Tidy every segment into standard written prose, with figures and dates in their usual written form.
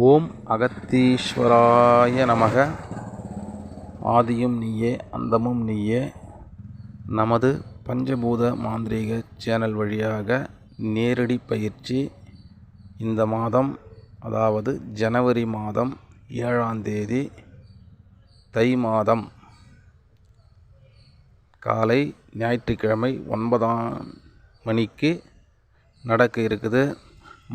ஓம் அகத்தீஸ்வராய நமக. ஆதியும் நீயே அந்தமும் நீயே. நமது பஞ்சபூத மாந்திரீக சேனல் வழியாக நேரடி பயிற்சி இந்த மாதம், அதாவது ஜனவரி மாதம் 7ஆம் தேதி தை மாதம் காலை ஞாயிற்றுக்கிழமை 9 மணிக்கு நடக்க இருக்குது.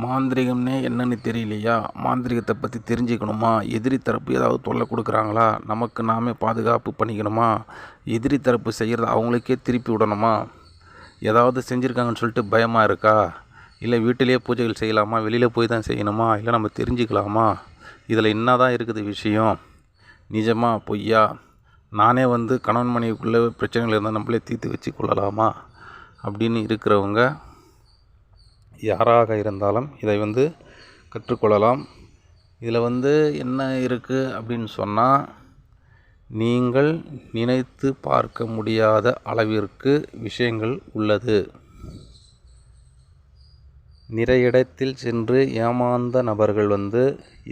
மாந்திரிகம்னே என்னன்னு தெரியலையா? மாந்திரிகத்தை பற்றி தெரிஞ்சுக்கணுமா? எதிரி தரப்பு ஏதாவது தொல்லை கொடுக்குறாங்களா? நமக்கு நாமே பாதுகாப்பு பண்ணிக்கணுமா? எதிரி தரப்பு செய்கிறது அவங்களுக்கே திருப்பி விடணுமா? ஏதாவது செஞ்சுருக்காங்கன்னு சொல்லிட்டு பயமாக இருக்கா? இல்லை வீட்டிலேயே பூஜைகள் செய்யலாமா? வெளியில் போய் தான் செய்யணுமா? இல்லை நம்ம தெரிஞ்சுக்கலாமா? இதில் என்ன தான் இருக்குது விஷயம்? நிஜமா பொய்யா? நானே கணவன் மனைவிக்குள்ளே பிரச்சனைகள் இருந்தால் நம்மளே தீர்த்து வச்சு கொள்ளலாமா அப்படின்னு இருக்கிறவங்க யாராக இருந்தாலும் இதை கற்றுக்கொள்ளலாம். இதில் என்ன இருக்குது அப்படின்னு சொன்னால், நீங்கள் நினைத்து பார்க்க முடியாத அளவிற்கு விஷயங்கள் உள்ளது. நிறைய இடத்தில் சென்று ஏமாந்த நபர்கள்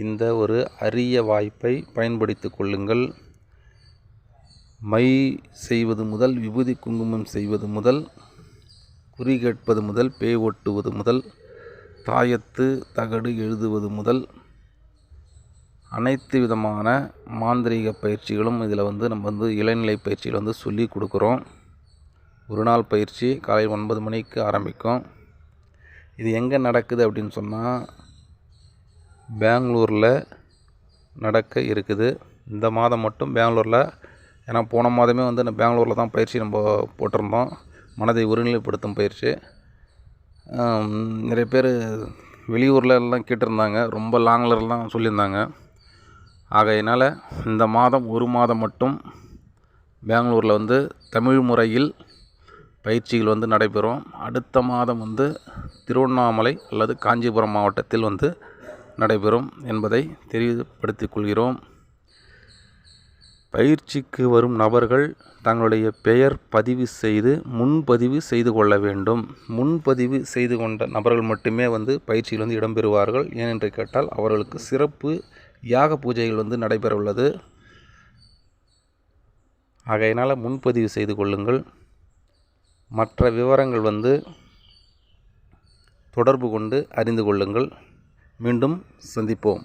இந்த ஒரு அரிய வாய்ப்பை பயன்படுத்தி கொள்ளுங்கள். மை செய்வது முதல், விபூதி குங்குமம் செய்வது முதல், குறி கேட்பது முதல், பேய் ஓட்டுவது முதல், தாயத்து தகடு எழுதுவது முதல், அனைத்து விதமான மாந்திரீக பயிற்சிகளும் இதில் நம்ம இளநிலை பயிற்சியில் சொல்லி கொடுக்குறோம். ஒரு நாள் பயிற்சி காலை 9 மணிக்கு ஆரம்பிக்கும். இது எங்கே நடக்குது அப்படின்னு சொன்னால், பெங்களூரில் நடக்க இருக்குது. இந்த மாதம் மட்டும் பெங்களூரில், ஏன்னா போன மாதமே பெங்களூரில் தான் பயிற்சி நம்ம போட்டிருந்தோம். மனதை ஒருநிலைப்படுத்தும் பயிற்சி. நிறைய பேர் வெளியூரில் எல்லாம் கேட்டிருந்தாங்க, ரொம்ப லாங்கிலலாம் சொல்லியிருந்தாங்க. ஆகையினால் இந்த மாதம் ஒரு மாதம் மட்டும் பெங்களூரில் தமிழ் முறையில் பயிற்சிகள் நடைபெறும். அடுத்த மாதம் திருவண்ணாமலை அல்லது காஞ்சிபுரம் மாவட்டத்தில் நடைபெறும் என்பதை தெரியப்படுத்திக் கொள்கிறோம். பயிற்சிக்கு வரும் நபர்கள் தங்களுடைய பெயர் பதிவு செய்து முன்பதிவு செய்து கொள்ள வேண்டும். முன்பதிவு செய்து கொண்ட நபர்கள் மட்டுமே பயிற்சியில் இடம்பெறுவார்கள். ஏனென்று கேட்டால், அவர்களுக்கு சிறப்பு யாக பூஜைகள் நடைபெற உள்ளது. ஆகையினால் முன்பதிவு செய்து கொள்ளுங்கள். மற்ற விவரங்கள் தொடர்பு கொண்டு அறிந்து கொள்ளுங்கள். மீண்டும் சந்திப்போம்.